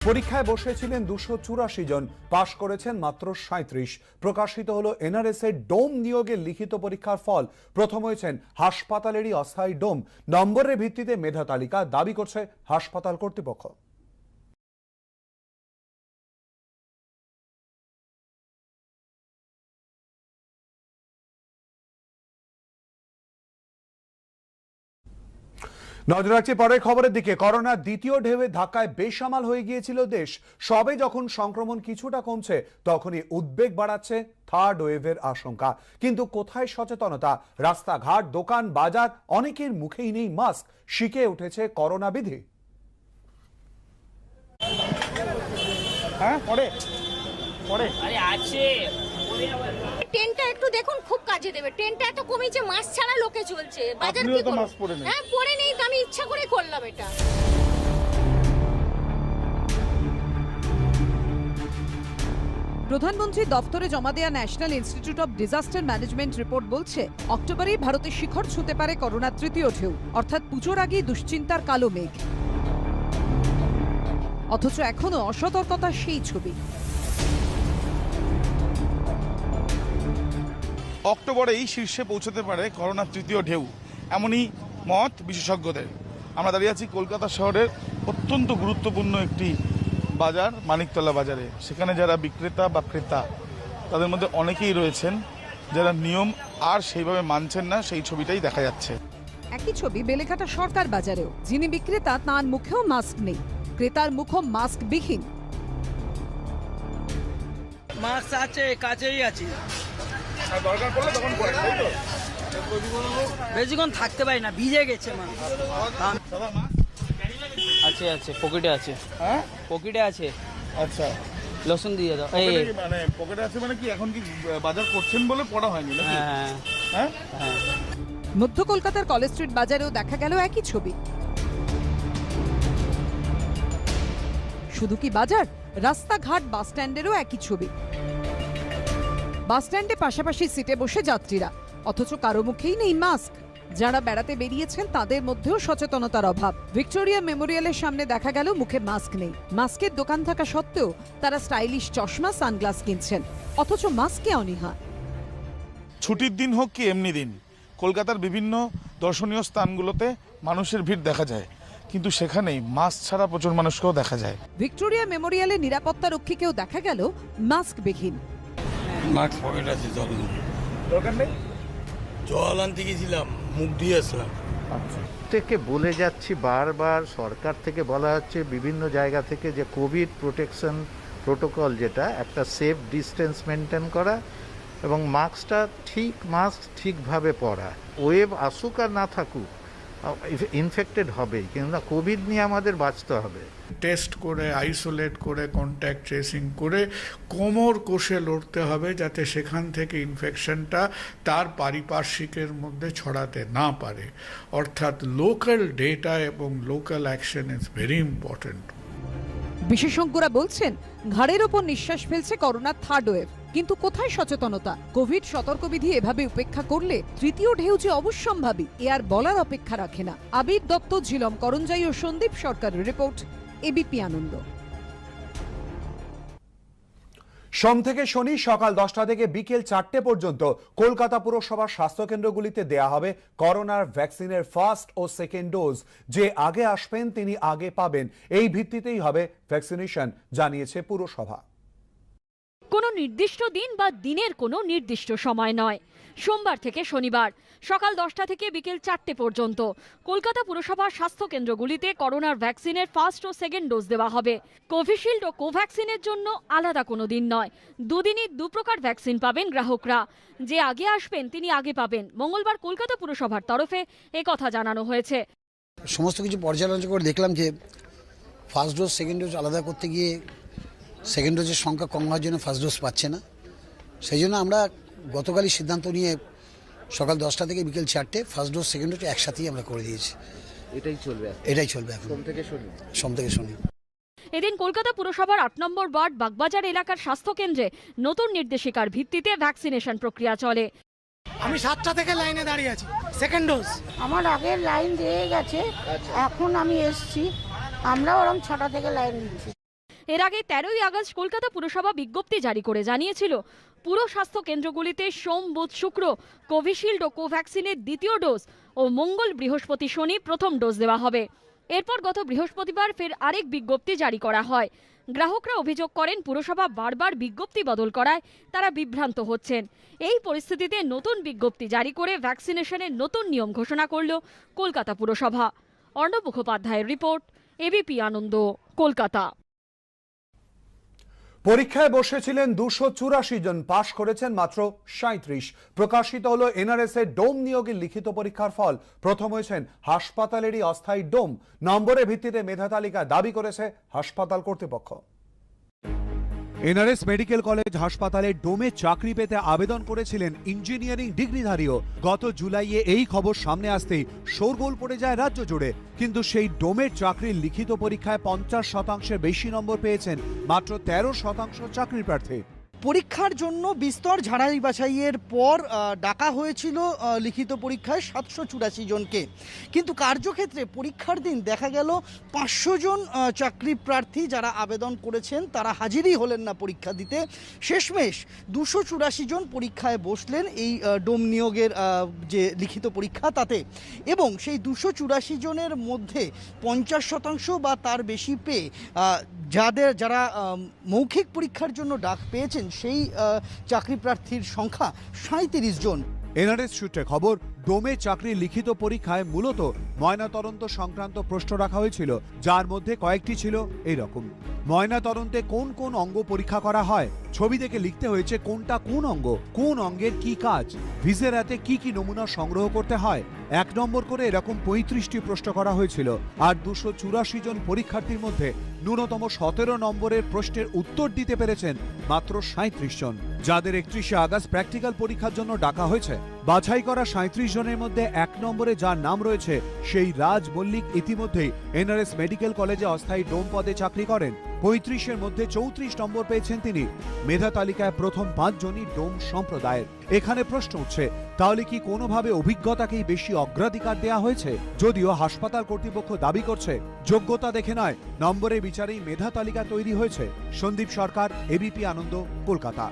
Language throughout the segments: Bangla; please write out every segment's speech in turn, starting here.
পরীক্ষায় বসেছিলেন 284 জন, পাশ করেছেন মাত্র 37। প্রকাশিত হলো এনআরএস এর ডোম নিয়োগের লিখিত পরীক্ষার ফল। প্রথম হয়েছেন হাসপাতালেরই অস্থায়ী ডোম। নম্বরের ভিত্তিতে মেধা তালিকা দাবি করছে হাসপাতাল কর্তৃপক্ষ। নজর রাখছি পরের খবরের দিকে। করোনার দ্বিতীয় ঢেউয়ে ধাক্কায় বেসামাল হয়ে গিয়েছিল দেশ। সবে যখন সংক্রমণ কিছুটা কমছে তখনই উদ্বেগ বাড়াচ্ছে থার্ড ওয়েভের আশঙ্কা। কিন্তু কোথায় সচেতনতা? রাস্তাঘাট, দোকান, বাজার, অনেকের মুখেই নেই মাস্ক। শিখে উঠেছে করোনা বিধি। ট্রেনটা একটু দেখুন, খুব কাজে দেবে। ট্রেনটা এত কমেছে, মাস্ক ছাড়া লোকে চলছে। বাজার কি করব? হ্যাঁ, পরে নেই তো, আমি ইচ্ছা করে করলাম এটা। প্রধানমন্ত্রী দপ্তরে জমা দেওয়া national institute of disaster management report বলছে, অক্টোবরেই ভারতের শিখর ছুঁতে পারে করোনার তৃতীয় ঢেউ, অর্থাৎ পুজোর আগেই দুশ্চিন্তার কালো মেঘ। অথচ এখনো অসতর্কতার সেই ছবি। অক্টোবরেই শীর্ষে পৌঁছতে পারে করোনার তৃতীয় ঢেউ, এমনই মত বিশেষজ্ঞদের। আমরা দাঁড়িয়ে আছি কলকাতা শহরের অত্যন্ত গুরুত্বপূর্ণ একটি বাজার, মানিকতলা বাজারে। সেখানে যারা বিক্রেতা বা ক্রেতা, তাদের মধ্যে অনেকেই রয়েছেন যারা নিয়ম আর সেইভাবে মানছেন না, সেই ছবিটাই দেখা যাচ্ছে। একই ছবি বেলেঘাটা সরকার বাজারেও। যিনি বিক্রেতা তার মুখেও মাস্ক নেই, ক্রেতার মুখও মাস্ক বিহীন। মাস্ক আছে, কাছেই আছে, দরকার পড়লে তখন পরে, তাই তো? বেশিক্ষণ থাকতে পারি না, ভিজে গেছে মা। আছে আছে, পকেটে আছে। হ্যাঁ, পকেটে আছে। আচ্ছা, লসুন দিয়ে দাও। মানে পকেটে আছে মানে কি এখন কি বাজার করছেন বলে পড়া হয়নি নাকি? হ্যাঁ হ্যাঁ, হ্যাঁ। মধ্য কলকাতার কলেজ স্ট্রিট বাজারেও দেখা গেল একই ছবি। শুধু কি বাজার, রাস্তাঘাট, বাস স্ট্যান্ডেরও একই ছবি। বাস স্ট্যান্ডে পাশাপাশি সিটে বসে যাত্রীরা, অথচ কারো মুখেই নেই মাস্ক। যারা বেড়াতে বেরিয়েছেন তাদের মধ্যেও সচেতনতার অভাব। ভিক্টোরিয়া মেমোরিয়ালের সামনে দেখা গেল মুখে মাস্ক নেই। মাস্কের দোকান থাকা সত্ত্বেও তারা স্টাইলিশ চশমা, সানগ্লাস কিনছেন, অথচ মাস্কে অনীহা। ছুটির দিন হোক কি এমনি দিন, কলকাতার বিভিন্ন দর্শনীয় স্থানগুলোতে মানুষের ভিড় দেখা যায়, কিন্তু সেখানেই মাস্ক ছাড়া প্রচুর মানুষকেও দেখা যায়। ভিক্টোরিয়া মেমোরিয়ালে নিরাপত্তা রক্ষীকেও দেখা গেল মাস্কবিহীন। মাস্ক পকেট আছে, জল দরকার নেই, জল আনতে গেছিলাম, মুখ দিয়ে আসলাম। থেকে বলে যাচ্ছি বারবার, সরকার থেকে বলা হচ্ছে বিভিন্ন জায়গা থেকে যে কোভিড প্রোটেকশন প্রোটোকল, যেটা একটা সেফ ডিস্টেন্স মেনটেন করা এবং মাস্কটা মাস্ক ঠিকভাবে পরা। ওয়েভ আসুক আর না থাকুক, ইনফেক্টেড হবেই, কিন্তু কোভিড নিয়ে আমাদের বাঁচতে হবে। টেস্ট করে, আইসোলেট করে, কন্ট্যাক্ট ট্রেসিং করে কোমর কষে লড়তে হবে, যাতে সেখান থেকে ইনফেকশনটা তার পারিপার্শ্বিকের মধ্যে ছড়াতে না পারে। অর্থাৎ লোকাল ডেটা এবং local action is very important. বিশেষজ্ঞরা বলছেন, ঘাড়ের ওপর নিঃশ্বাস ফেলছে করোনার থার্ড ওয়েভ। কিন্তু কোথায় সচেতনতা? কোভিড সতর্কবিধি এভাবে উপেক্ষা করলে তৃতীয় ঢেউ যে অবশ্যম্ভাবী, এ আর বলার অপেক্ষা রাখে না। আবির দত্ত, ঝিলম করঞ্জাই ও সন্দীপ সরকারের রিপোর্ট, এবিপি আনন্দ। সোম থেকে শনি সকাল 10টা থেকে বিকেল 4টে পর্যন্ত কলকাতা পুরসভার স্বাস্থ্যকেন্দ্রগুলিতে দেয়া হবে করোনার ভ্যাকসিনের ফার্স্ট ও সেকেন্ড ডোজ। যে আগে আসবেন তিনি আগে পাবেন, এই ভিত্তিতেই হবে ভ্যাকসিনেশন, জানিয়েছে পুরসভা। কোনো নির্দিষ্ট দিন বা দিনের কোনো নির্দিষ্ট সময় নয়। সোমবার থেকে শনিবার সকাল 10টা থেকে বিকেল 4টে পর্যন্ত কলকাতা পুরসভার স্বাস্থ্যকেন্দ্রগুলিতে করোনার ভ্যাকসিনের ফার্স্ট ও সেকেন্ড ডোজ দেওয়া হবে। কোভিশিল্ড ও কোভ্যাক্সিনের জন্য আলাদা কোনো দিন নয়, দুদিনই দুপ্রকার ভ্যাকসিন পাবেন গ্রাহকরা। যে আগে আসবেন তিনি আগে পাবেন। মঙ্গলবার কলকাতা পুরসভার তরফে একথা জানানো হয়েছে। সমস্ত কিছু পর্যালোচনা করে দেখলাম যে ফার্স্ট ডোজ সেকেন্ড ডোজ আলাদা করতে গিয়ে সেকেন্ড ডোজের সংখ্যা কম হওয়ার জন্য ফার্স্ট ডোজ পাচ্ছে না। সেই জন্য আমরা গতকালই সিদ্ধান্ত নিয়ে সকাল 10টা থেকে বিকেল 4টে ফার্স্ট ডোজ সেকেন্ড ডোজ একসাথেই আমরা করে দিয়েছি। এটাই চলবে এখন সোম থেকে শনি। এদিন কলকাতা পুরসভার 8 নম্বর ওয়ার্ড বাগবাজার এলাকার স্বাস্থ্যকেন্দ্রে নতুন নির্দেশিকার ভিত্তিতে ভ্যাকসিনেশন প্রক্রিয়া চলে। আমি 7টা থেকে লাইনে দাঁড়িয়ে আছি, সেকেন্ড ডোজ। আমার আগের লাইন দিয়ে গেছে, এখন আমি এসছি। আমরা ওরকম 6টা থেকে লাইন দিচ্ছি। এর আগে 13ই আগস্ট কলকাতা পুরসভা বিজ্ঞপ্তি জারি করে জানিয়েছিল পুর স্বাস্থ্য কেন্দ্রগুলিতে সোম, বুধ, শুক্র কোভিশিল্ড ও কোভ্যাক্সিনের দ্বিতীয় ডোজ ও মঙ্গল, বৃহস্পতি, শনি প্রথম ডোজ দেওয়া হবে। এরপর গত বৃহস্পতিবার ফের আরেক বিজ্ঞপ্তি জারি করা হয়। গ্রাহকরা অভিযোগ করেন পুরসভা বারবার বিজ্ঞপ্তি বদল করায় তারা বিভ্রান্ত হচ্ছেন। এই পরিস্থিতিতে নতুন বিজ্ঞপ্তি জারি করে ভ্যাকসিনেশনের নতুন নিয়ম ঘোষণা করল কলকাতা পুরসভা। অর্ণব মুখোপাধ্যায়ের রিপোর্ট, এবিপি আনন্দ, কলকাতা। পরীক্ষায় বসেছিলেন 284 জন, পাশ করেছেন মাত্র 37। প্রকাশিত হলো এনআরএস এর ডোম নিয়োগের লিখিত পরীক্ষার ফল। প্রথম হয়েছেন হাসপাতালেরই অস্থায়ী ডোম। নম্বরের ভিত্তিতে মেধা তালিকা দাবি করেছে হাসপাতাল কর্তৃপক্ষ। এনআরএস মেডিকেল কলেজ হাসপাতালে ডোমে চাকরি পেতে আবেদন করেছিলেন ইঞ্জিনিয়ারিং ডিগ্রিধারীও। গত জুলাইয়ে এই খবর সামনে আসতেই শোরগোল পড়ে যায় রাজ্য জুড়ে। কিন্তু সেই ডোমের চাকরির লিখিত পরীক্ষায় 50%-এর বেশি নম্বর পেয়েছেন মাত্র 13% চাকরি প্রার্থী। পরীক্ষার জন্য বিস্তর ঝাড়াই বাছাইয়ের পর ডাকা হয়েছিল লিখিত পরীক্ষায় 784 জনকে, কিন্তু কার্যক্ষেত্রে পরীক্ষার দিন দেখা গেল 500 জন চাকরি প্রার্থী যারা আবেদন করেছেন তারা হাজিরই হলেন না পরীক্ষা দিতে। শেষমেশ 284 জন পরীক্ষায় বসলেন এই ডোম নিয়োগের যে লিখিত পরীক্ষা তাতে, এবং সেই 284 জনের মধ্যে 50% বা তার বেশি পেয়ে যারা মৌখিক পরীক্ষার জন্য ডাক পেয়েছেন সেই চাকরি প্রার্থীর সংখ্যা 37 জন। এনআরএস সূত্রে খবর, ডোমে চাকরির লিখিত পরীক্ষায় মূলত ময়নাতদন্ত সংক্রান্ত প্রশ্ন রাখা হয়েছিল, যার মধ্যে কয়েকটি ছিল এইরকম: ময়নাতদন্তে কোন কোন অঙ্গ পরীক্ষা করা হয়, ছবি দেখে লিখতে হয়েছে কোনটা কোন অঙ্গ, কোন অঙ্গের কি কাজ, ভিসেরাতে কি কি নমুনা সংগ্রহ করতে হয়। 1 নম্বর করে এরকম 35টি প্রশ্ন করা হয়েছিল। আর 284 জন পরীক্ষার্থীর মধ্যে ন্যূনতম 17 নম্বরের প্রশ্নের উত্তর দিতে পেরেছেন মাত্র 37 জন, যাদের 31শে আগস্ট প্র্যাকটিক্যাল পরীক্ষার জন্য ডাকা হয়েছে। বাছাই করা 37 জনের মধ্যে 1 নম্বরে যার নাম রয়েছে সেই রাজ মল্লিক ইতিমধ্যেই এনআরএস মেডিকেল কলেজে অস্থায়ী ডোম পদে চাকরি করেন। 35-এর মধ্যে 34 নম্বর পেয়েছেন তিনি। মেধা তালিকায় প্রথম 5 জনই ডোম সম্প্রদায়ের। এখানে প্রশ্ন উঠছে, তাহলে কি কোনোভাবে অভিজ্ঞতাকেই বেশি অগ্রাধিকার দেওয়া হয়েছে? যদিও হাসপাতাল কর্তৃপক্ষ দাবি করছে যোগ্যতা দেখে নয়, নম্বরের বিচারেই মেধা তালিকা তৈরি হয়েছে। সন্দীপ সরকার, এবিপি আনন্দ, কলকাতা।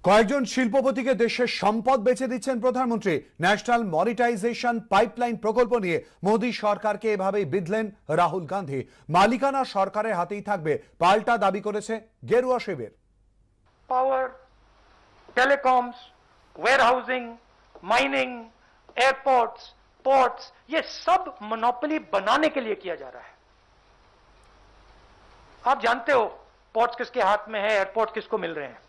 কয়েকজন শিল্পপতিকে দেশের সম্পদ বেচে দিচ্ছেন প্রধানমন্ত্রী। ন্যাশনাল মনিটাইজেশন পাইপলাইন প্রকল্প নিয়ে মোদী সরকারকে এভাবেই বিধলেন রাহুল গান্ধী। মালিকানা সরকারের হাতেই থাকবে, পাল্টা দাবি করেছে গেরুয়া শিবির। Power, telecoms, warehousing, mining, airports, ports, ये सब मोनोपोली बनाने के लिए किया जा रहा है। आप जानते हो पोर्ट्स किसके हाथ में है, एयरपोर्ट किसको मिल रहे हैं।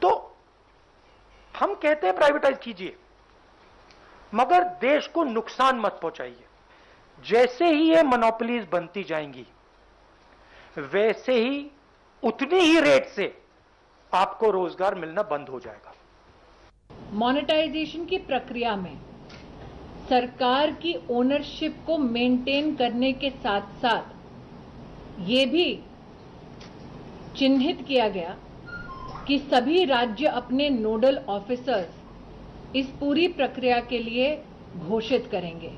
तो हम कहते हैं प्राइवेटाइज कीजिए, मगर देश को नुकसान मत पहुंचाइए। जैसे ही ये मोनोपोलीज बनती जाएंगी वैसे ही उतनी ही रेट से आपको रोजगार मिलना बंद हो जाएगा। मोनेटाइजेशन की प्रक्रिया में सरकार की ओनरशिप को मेंटेन करने के साथ साथ ये भी चिन्हित किया गया कि सभी राज्य अपने नोडल ऑफिसर्स इस पूरी प्रक्रिया के लिए घोषित करेंगे।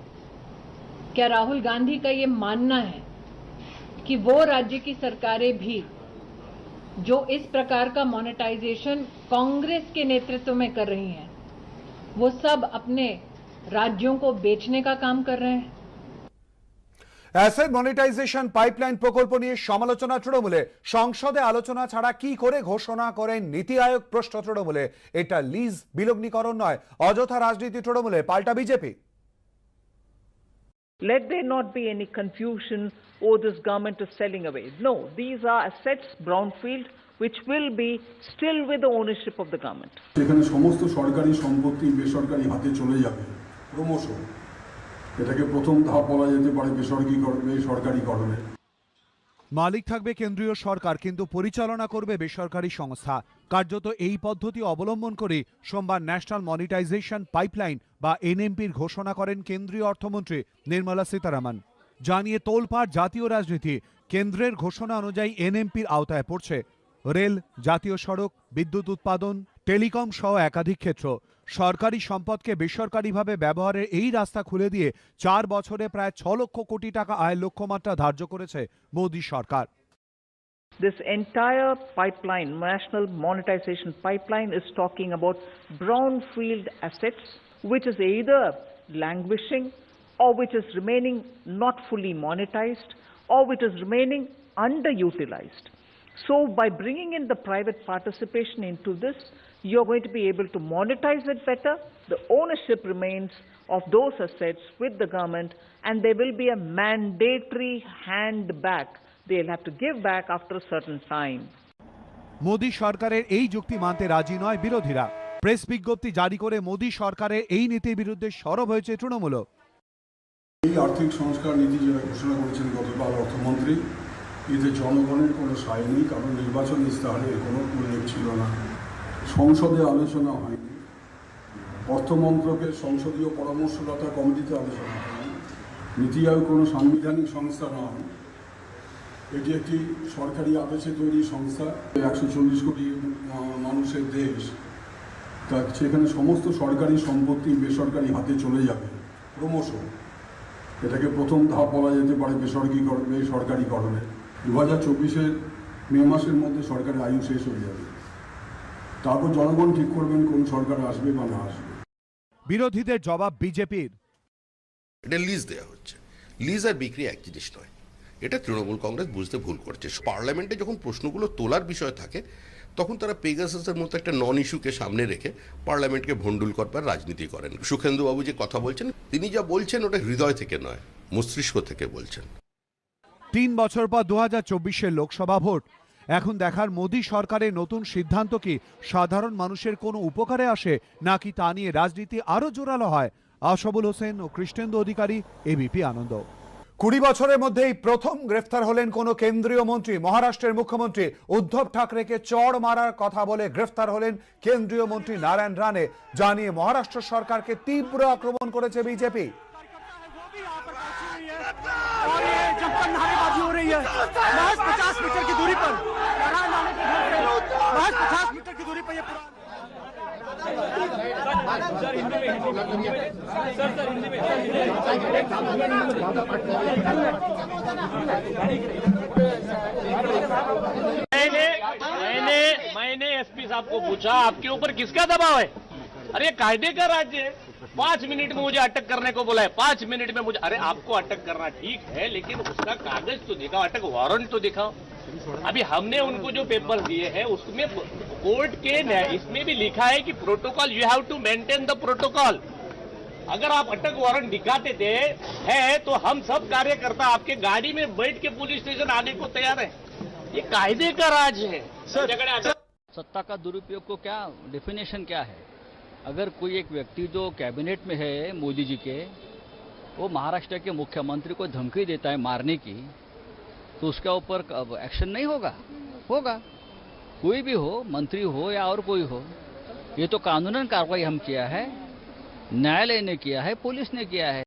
क्या राहुल गांधी का ये मानना है कि वो राज्य की सरकारें भी जो इस प्रकार का मोनेटाइजेशन कांग्रेस के नेतृत्व में कर रही हैं, वो सब अपने राज्यों को बेचने का काम कर रहे हैं? অ্যাসেট মনিটাইজেশন পাইপলাইন প্রকল্প নিয়ে সমালোচনা তৃণমূলে। সংসদে আলোচনা ছাড়া কি করে ঘোষণা করেন নীতি আয়োগ, প্রশ্ন তৃণমূলে। এটা লিজ বিলগ্নীকরণ নয়, অযথা রাজনীতি তৃণমূলে, পাল্টা BJP. Let there not be any confusion, oh, this government is selling away. No, these are assets, brownfield, which will be still with the ownership of the government. এখানে সমস্ত সরকারি সম্পত্তি বেসরকারি হাতে চলে যাবে ক্রমশ। এটাকে প্রথম ধাপ বলা যেতে পারে বেসরকারিকরণের। মালিক থাকবে কেন্দ্রীয় সরকার, কিন্তু পরিচালনা করবে বেসরকারি সংস্থা। কার্যত এই পদ্ধতি অবলম্বন করে সোমবার ন্যাশনাল মনিটাইজেশন পাইপলাইন বা এনএমপির ঘোষণা করেন কেন্দ্রীয় অর্থমন্ত্রী নির্মলা সীতারামন। জানিয়ে তোলপাড় জাতীয় রাজনীতি। কেন্দ্রের ঘোষণা অনুযায়ী এনএমপির আওতায় পড়ছে রেল, জাতীয় সড়ক, বিদ্যুৎ উৎপাদন, টেলিকম সহ একাধিক ক্ষেত্র সরকারি সম্পদকে বেসরকারিভাবে ব্যবহারের এই রাস্তা খুলে দিয়ে 4 বছরে প্রায় 6 লক্ষ কোটি টাকা আয়ের লক্ষ্যমাত্রা ধার্য করেছে মোদী সরকার। This entire pipeline, national monetization pipeline, is talking about brownfield assets, which is either languishing or which is remaining not fully monetized or which is remaining underutilized. So by bringing in the private participation into this, you're going to be able to monetize it better. The ownership remains of those assets with the government, and there will be a mandatory hand back. They'll have to give back after a certain time. Modi সরকারের এই যুক্তি মানতে রাজি নয় বিরোধীরা। প্রেস বিজ্ঞপ্তি জারি করে মোদী সরকারের এই নীতির বিরুদ্ধে সরব হয়েছে তৃণমূল। এই আর্থিক সংস্কার নীতি যেটা ঘোষণা করেছেন গতকাল অর্থমন্ত্রী, এতে জনগণের কোনো সায় নেই, কারণ নির্বাচন ইস্তাহারে এর কোনো উল্লেখ ছিল না, সংসদে আলোচনা হয়নি, অর্থমন্ত্রকের সংসদীয় পরামর্শদাতা কমিটিতে আলোচনা হয়নি, নীতি আয়োগ কোনো সাংবিধানিক সংস্থা নয়, এটি একটি সরকারি আদেশে তৈরি সংস্থা। 140 কোটি মানুষের দেশ, তা সেখানে সমস্ত সরকারি সম্পত্তি বেসরকারি হাতে চলে যাবে ক্রমশ। এটাকে প্রথম ধাপ বলা যেতে পারে বেসরকারিকরণের। 2024-এর মে মাসের মধ্যে সরকারের আয়ু শেষ হয়ে যাবে, তারপর জনগণ ঠিক করবেন কোন সরকার আসবে বা না আসবে। বিরোধীদের জবাব বিজেপির, এটা লিজ দেওয়া হচ্ছে, লিজ আর বিক্রি এক জিনিস নয়, এটা তৃণমূল কংগ্রেস বুঝতে ভুল করছে। পার্লামেন্টে যখন প্রশ্নগুলো তোলার বিষয় থাকে তখন তারা পেগাসাসের মতো একটা নন ইস্যুকে সামনে রেখে পার্লামেন্টকে ভণ্ডুল করবার রাজনীতি করেন। সুখেন্দুবাবু যে কথা বলছেন, তিনি যা বলছেন ওটা হৃদয় থেকে নয়, মস্তিষ্ক থেকে বলছেন। 3 বছর পর 2024-এর লোকসভা ভোট। এখন দেখার মোদী সরকারের নতুন সিদ্ধান্ত কি সাধারণ মানুষের কোনো উপকারে আসে, নাকি তা নিয়ে রাজনীতি আরো জোরালো হয়। আশাবুল হোসেন ও কৃষ্ণেন্দু অধিকারী, এবিপি আনন্দ। 20 বছরের মধ্যেই প্রথম গ্রেফতার হলেন কোন কেন্দ্রীয় মন্ত্রী। মহারাষ্ট্রের মুখ্যমন্ত্রী উদ্ধব ঠাকরেকে চড় মারার কথা বলে গ্রেফতার হলেন কেন্দ্রীয় মন্ত্রী নারায়ণ রানে, জানিয়ে মহারাষ্ট্র সরকারকে তীব্র আক্রমণ করেছে বিজেপি। मैंने एसपी साहब को पूछा, आपके ऊपर किसका दबाव है? अरे कायदे का राज्य है, 5 मिनट में मुझे अटक करने को बोला है, 5 मिनट में मुझे। अरे आपको अटक करना ठीक है, लेकिन उसका कागज तो दिखाओ, अटक वारंट तो दिखाओ। अभी हमने उनको जो पेपर दिए हैं उसमें कोर्ट के इसमें भी लिखा है कि protocol, you have to maintain the protocol. अगर आप अटक वारंट दिखाते थे है तो हम सब कार्यकर्ता आपके गाड़ी में बैठ के पुलिस स्टेशन आने को तैयार है। ये कायदे का राज है सर। सत्ता का दुरुपयोग को क्या डेफिनेशन क्या है? अगर कोई एक व्यक्ति जो कैबिनेट में है मोदी जी के, वो महाराष्ट्र के मुख्यमंत्री को धमकी देता है मारने की, तो उसके ऊपर एक्शन नहीं होगा? होगा। कोई भी हो, मंत्री हो या और कोई हो, ये तो कानूनन कार्रवाई हम किया है, न्यायालय ने किया है, पुलिस ने किया है।